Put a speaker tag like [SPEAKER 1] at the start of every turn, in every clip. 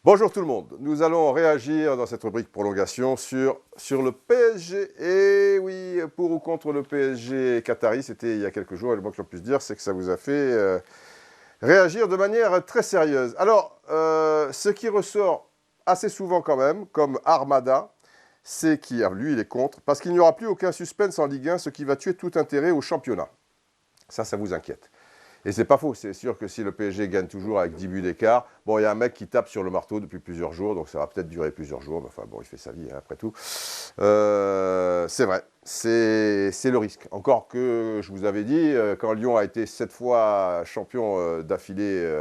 [SPEAKER 1] Bonjour tout le monde, nous allons réagir dans cette rubrique prolongation sur le PSG. Et oui, pour ou contre le PSG Qatari, c'était il y a quelques jours, et le moins que l'on puisse dire, c'est que ça vous a fait réagir de manière très sérieuse. Alors, ce qui ressort assez souvent quand même, comme Armada, c'est qu'il, lui, il est contre, parce qu'il n'y aura plus aucun suspense en Ligue 1, ce qui va tuer tout intérêt au championnat. Ça vous inquiète. Et c'est pas faux, c'est sûr que si le PSG gagne toujours avec 10 buts d'écart, bon, il y a un mec qui tape sur le marteau depuis plusieurs jours, donc ça va peut-être durer plusieurs jours, mais enfin bon, il fait sa vie, hein, après tout. C'est vrai, c'est le risque. Encore que, je vous avais dit, quand Lyon a été 7 fois champion d'affilée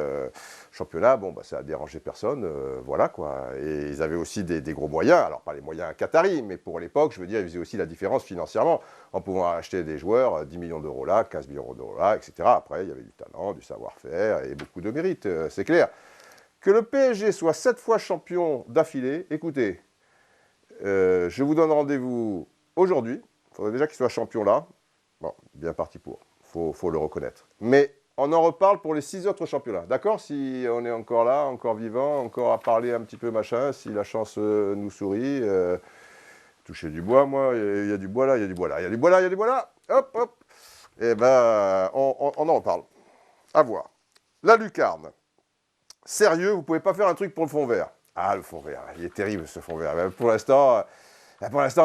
[SPEAKER 1] championnat, bon, bah, ça a dérangé personne, voilà quoi. Et ils avaient aussi des gros moyens, alors pas les moyens qataris, mais pour l'époque, je veux dire, ils faisaient aussi la différence financièrement, en pouvant acheter des joueurs, 10 millions d'euros là, 15 millions d'euros là, etc. Après, il y avait du talent, du savoir-faire et beaucoup de mérite, c'est clair. Que le PSG soit 7 fois champion d'affilée, écoutez, je vous donne rendez-vous aujourd'hui. Il faudrait déjà qu'il soit champion là. Bon, bien parti pour. Faut le reconnaître. Mais on en reparle pour les 6 autres championnats. D'accord? Si on est encore là, encore vivant, encore à parler un petit peu machin, si la chance nous sourit. Toucher du bois, moi, il y a du bois là, il y a du bois là, il y a du bois là, il y a du bois là. Hop, hop. Eh ben, on en reparle. À voir. La lucarne. Sérieux, vous pouvez pas faire un truc pour le fond vert. Ah, le fond vert, il est terrible ce fond vert. Pour l'instant,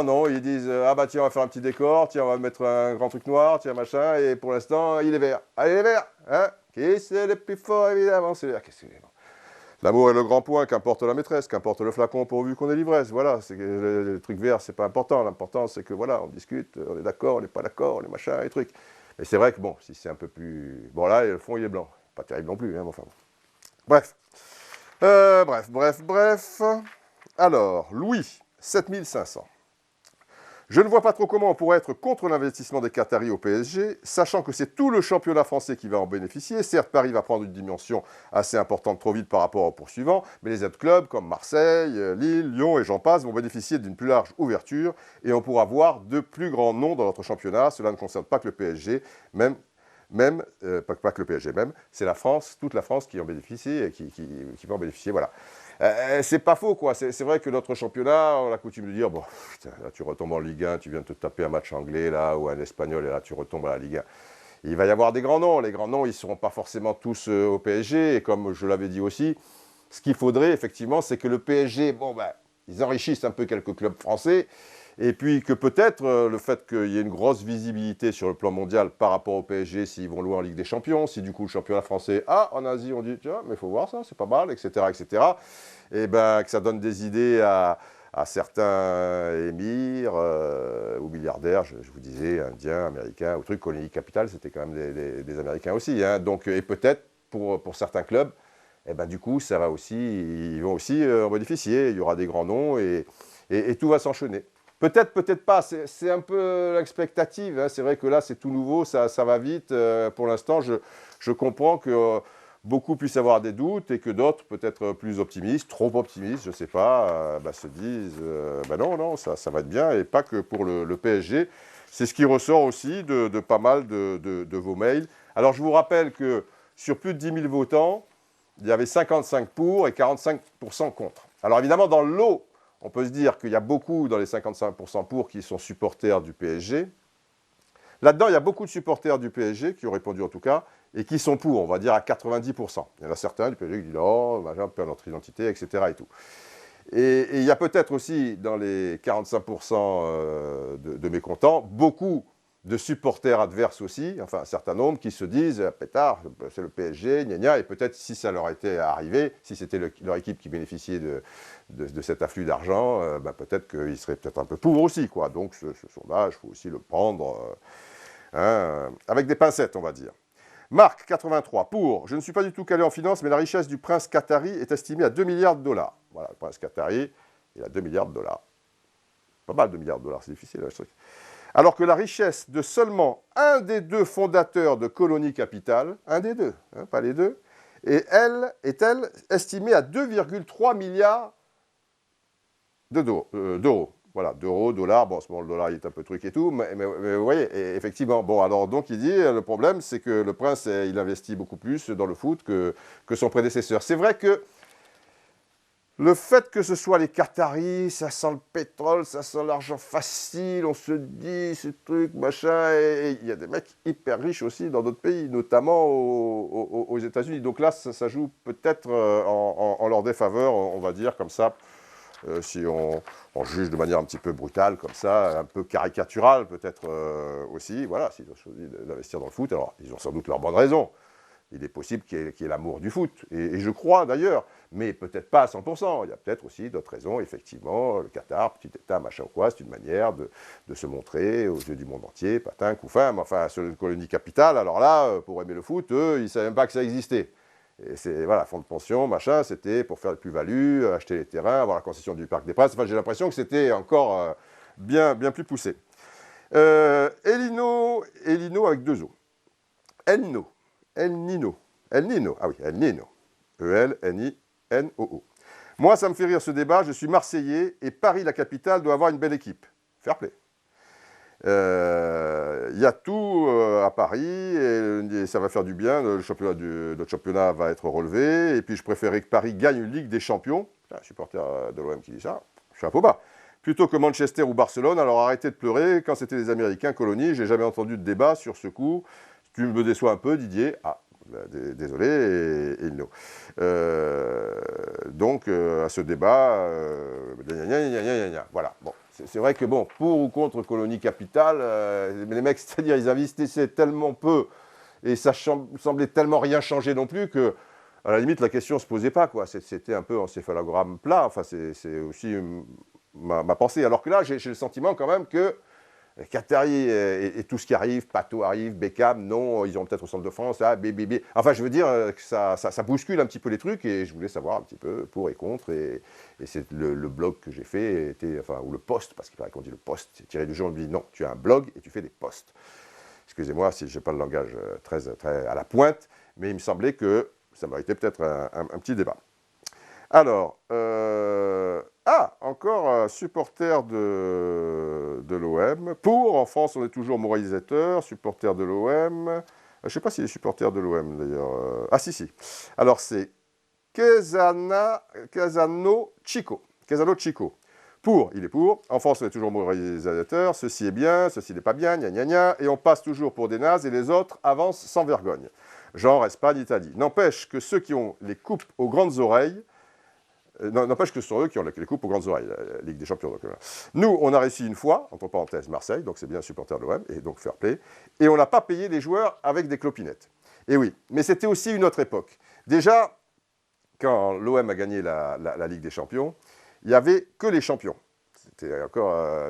[SPEAKER 1] non, ils disent ah bah tiens, on va faire un petit décor, tiens, on va mettre un grand truc noir, tiens, machin, et pour l'instant, il est vert. Allez, il est vert, hein? Qui c'est le plus fort, évidemment, c'est vert. Qu'est-ce que c'est? L'amour est le grand point, qu'importe la maîtresse, qu'importe le flacon pourvu qu'on ait l'ivresse. Voilà, c'est que le truc vert, c'est pas important. L'important, c'est que voilà, on discute, on est d'accord, on n'est pas d'accord, on est machin, les trucs. Et c'est vrai que bon, si c'est un peu plus. Bon, là, le fond, il est blanc. Pas terrible non plus, hein, enfin bon. Bref. Bref. Alors, Louis, 7500. Je ne vois pas trop comment on pourrait être contre l'investissement des Qataris au PSG, sachant que c'est tout le championnat français qui va en bénéficier. Certes, Paris va prendre une dimension assez importante trop vite par rapport aux poursuivants, mais les autres clubs comme Marseille, Lille, Lyon et j'en passe vont bénéficier d'une plus large ouverture et on pourra voir de plus grands noms dans notre championnat. Cela ne concerne pas que le PSG, pas que le PSG même, c'est la France, toute la France qui en bénéficie et qui va en bénéficier, voilà. C'est pas faux, quoi. C'est vrai que notre championnat, on a coutume de dire, bon, putain, là tu retombes en Ligue 1, tu viens de te taper un match anglais, là, ou un espagnol, et là tu retombes à la Ligue 1. Il va y avoir des grands noms. Les grands noms, ils ne seront pas forcément tous au PSG, et comme je l'avais dit aussi, ce qu'il faudrait, effectivement, c'est que le PSG, bon, ben, ils enrichissent un peu quelques clubs français, et puis que peut-être le fait qu'il y ait une grosse visibilité sur le plan mondial par rapport au PSG, s'ils vont loin en Ligue des Champions, si du coup le championnat français, en Asie on dit, tiens, mais il faut voir ça, c'est pas mal, etc., et ben que ça donne des idées à certains émirs ou milliardaires, je vous disais, indiens, américains, ou trucs, Colony Capital, c'était quand même des Américains aussi, hein, donc, et peut-être pour certains clubs, et ben du coup, ça va aussi, ils vont aussi en bénéficier, il y aura des grands noms, et tout va s'enchaîner. Peut-être, peut-être pas, c'est un peu l'expectative, hein. C'est vrai que là c'est tout nouveau, ça va vite, pour l'instant je comprends que beaucoup puissent avoir des doutes et que d'autres peut-être plus optimistes, trop optimistes, je ne sais pas, se disent non, ça va être bien et pas que pour le PSG. C'est ce qui ressort aussi de pas mal de vos mails. Alors je vous rappelle que sur plus de 10 000 votants, il y avait 55 pour et 45% contre. Alors évidemment dans le lot, on peut se dire qu'il y a beaucoup dans les 55% pour qui sont supporters du PSG. Là-dedans, il y a beaucoup de supporters du PSG, qui ont répondu en tout cas, et qui sont pour, on va dire à 90%. Il y en a certains du PSG qui disent « Oh, on perd notre identité, etc. » et tout. Et il y a peut-être aussi dans les 45% de mécontents, beaucoup de supporters adverses aussi, enfin un certain nombre qui se disent « Pétard, c'est le PSG, gna gna », et peut-être si ça leur était arrivé, si c'était leur équipe qui bénéficiait de cet afflux d'argent, peut-être qu'ils seraient peut-être un peu pour aussi, quoi. Donc ce sondage, il faut aussi le prendre avec des pincettes, on va dire. Marc, 83, pour, je ne suis pas du tout calé en finance, mais la richesse du prince qatari est estimée à 2 milliards de dollars. Voilà, le prince qatari, il a 2 milliards de dollars. Pas mal, 2 milliards de dollars, c'est difficile, ce truc. Alors que la richesse de seulement un des deux fondateurs de Colony Capital, un des deux, pas les deux, est-elle estimée à 2,3 milliards d'euros. Voilà, d'euros, dollars, bon, en ce moment, le dollar, il est un peu truc et tout, mais vous voyez, effectivement, bon, alors, donc, il dit, le problème, c'est que le prince, il investit beaucoup plus dans le foot que son prédécesseur. C'est vrai que Le fait que ce soit les Qataris, ça sent le pétrole, ça sent l'argent facile, on se dit ce truc, machin, et il y a des mecs hyper riches aussi dans d'autres pays, notamment aux États-Unis. Donc là, ça joue peut-être en leur défaveur, on va dire comme ça, si on juge de manière un petit peu brutale, comme ça, un peu caricaturale peut-être aussi. Voilà, s'ils ont choisi d'investir dans le foot, alors ils ont sans doute leurs bonnes raisons. Il est possible qu'il y ait l'amour du foot, et je crois d'ailleurs, mais peut-être pas à 100%. Il y a peut-être aussi d'autres raisons, effectivement. Le Qatar, petit État, machin ou quoi, c'est une manière de se montrer aux yeux du monde entier, patin, couffin, mais enfin, sur une colonie capitale, alors là, pour aimer le foot, eux, ils ne savaient même pas que ça existait. Et c'est, voilà, fonds de pension, machin, c'était pour faire le plus-value, acheter les terrains, avoir la concession du Parc des Princes. Enfin, j'ai l'impression que c'était encore bien plus poussé. Elino avec deux O. El Nino. Ah oui, El Nino. E-L-N-I-N-O-O. Moi, ça me fait rire ce débat. Je suis Marseillais et Paris, la capitale, doit avoir une belle équipe. Fair play. Il y a tout à Paris et ça va faire du bien. Notre championnat va être relevé. Et puis, je préférais que Paris gagne une Ligue des Champions. Un supporter de l'OM qui dit ça. Chapeau bas. Plutôt que Manchester ou Barcelone. Alors, arrêtez de pleurer. Quand c'était les Américains colonies, j'ai jamais entendu de débat sur ce coup. Tu me déçois un peu, Didier. Ah, désolé, Elino. Donc, à ce débat, voilà. Bon, c'est vrai que, bon, pour ou contre colonie capitale, les mecs, c'est-à-dire, ils investissaient tellement peu et ça semblait tellement rien changer non plus que, à la limite, la question ne se posait pas, quoi. C'était un peu encéphalogramme plat. Enfin, c'est aussi ma pensée. Alors que là, j'ai le sentiment quand même que Qatari et tout ce qui arrive, Pato arrive, Beckham, non, ils ont peut-être au centre de France, ah, BBB. Enfin, je veux dire que ça bouscule un petit peu les trucs et je voulais savoir un petit peu pour et contre. Et c'est le blog que j'ai fait, ou le post, parce qu'il paraît qu'on dit le post, c'est tiré du jeu, on me dit non, tu as un blog et tu fais des posts. Excusez-moi si je n'ai pas le langage très à la pointe, mais il me semblait que ça méritait peut-être un petit débat. Alors, encore supporter de l'OM. En France, on est toujours moralisateur, supporter de l'OM. Je ne sais pas s'il est supporter de l'OM, d'ailleurs. Ah, si. Alors, c'est Casano Chico. Il est pour. En France, on est toujours moralisateur. Ceci est bien, ceci n'est pas bien, gna gna gna. Et on passe toujours pour des nazes et les autres avancent sans vergogne. Genre Espagne, Italie. N'empêche que ceux qui ont les coupes aux grandes oreilles, n'empêche que ce sont eux qui ont les coupes aux grandes oreilles, la Ligue des Champions. Donc, nous, on a réussi une fois, entre parenthèses, Marseille, donc c'est bien supporter de l'OM, et donc fair play, et on n'a pas payé les joueurs avec des clopinettes. Et oui, mais c'était aussi une autre époque. Déjà, quand l'OM a gagné la Ligue des Champions, il n'y avait que les champions.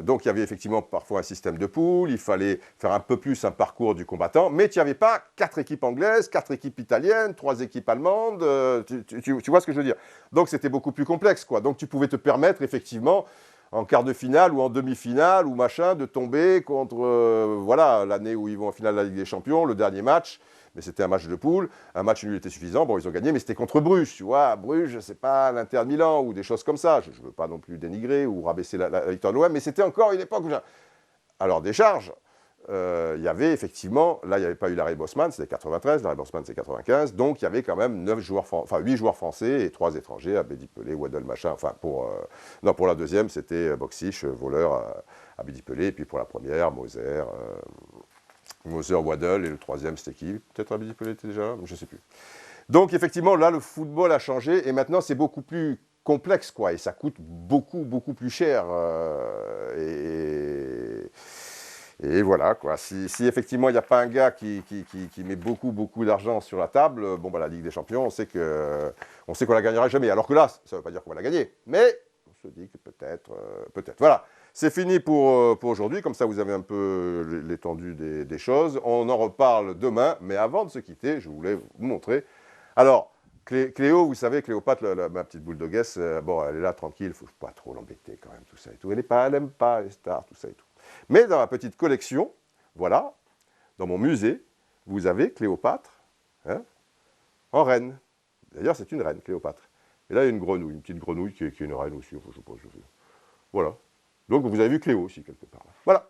[SPEAKER 1] Donc il y avait effectivement parfois un système de poules, il fallait faire un peu plus un parcours du combattant, mais tu n'y avais pas 4 équipes anglaises, 4 équipes italiennes, 3 équipes allemandes, tu vois ce que je veux dire. Donc c'était beaucoup plus complexe, quoi. Donc tu pouvais te permettre effectivement, en quart de finale ou en demi-finale ou machin, de tomber contre, l'année où ils vont en finale de la Ligue des Champions, le dernier match. Mais c'était un match de poule, un match nul était suffisant, bon ils ont gagné, mais c'était contre Bruges, tu vois, Bruges c'est pas l'Inter de Milan ou des choses comme ça, je ne veux pas non plus dénigrer ou rabaisser la victoire de l'OM, mais c'était encore une époque où Alors des charges, il y avait effectivement, là il n'y avait pas eu l'arrêt Bosman, c'était 93, l'arrêt Bosman c'est 95, donc il y avait quand même 8 joueurs français et 3 étrangers, Abedi Pelé, Waddle, machin, pour la deuxième c'était Boxish, voleur, Abedi Pelé, et puis pour la première, Moser, Waddle, et le troisième, c'était qui? Peut-être Abedi Pelé était déjà là, je ne sais plus. Donc, effectivement, là, le football a changé, et maintenant, c'est beaucoup plus complexe, quoi, et ça coûte beaucoup plus cher. Et voilà, quoi. Si effectivement, il n'y a pas un gars qui met beaucoup d'argent sur la table, la Ligue des Champions, on sait qu'on la gagnera jamais. Alors que là, ça ne veut pas dire qu'on va la gagner, mais on se dit que peut-être. Voilà. C'est fini pour aujourd'hui, comme ça vous avez un peu l'étendue des choses. On en reparle demain, mais avant de se quitter, je voulais vous montrer. Alors, Cléo, vous savez, Cléopâtre, ma petite boule de guesse, elle est là tranquille, il ne faut pas trop l'embêter quand même, tout ça et tout. Elle n'aime pas les stars, tout ça et tout. Mais dans ma petite collection, voilà, dans mon musée, vous avez Cléopâtre en reine. D'ailleurs, c'est une reine, Cléopâtre. Et là, il y a une grenouille, une petite grenouille qui est une reine aussi, je sais pas. Voilà. Donc, vous avez vu Cléo aussi, quelque part. Voilà.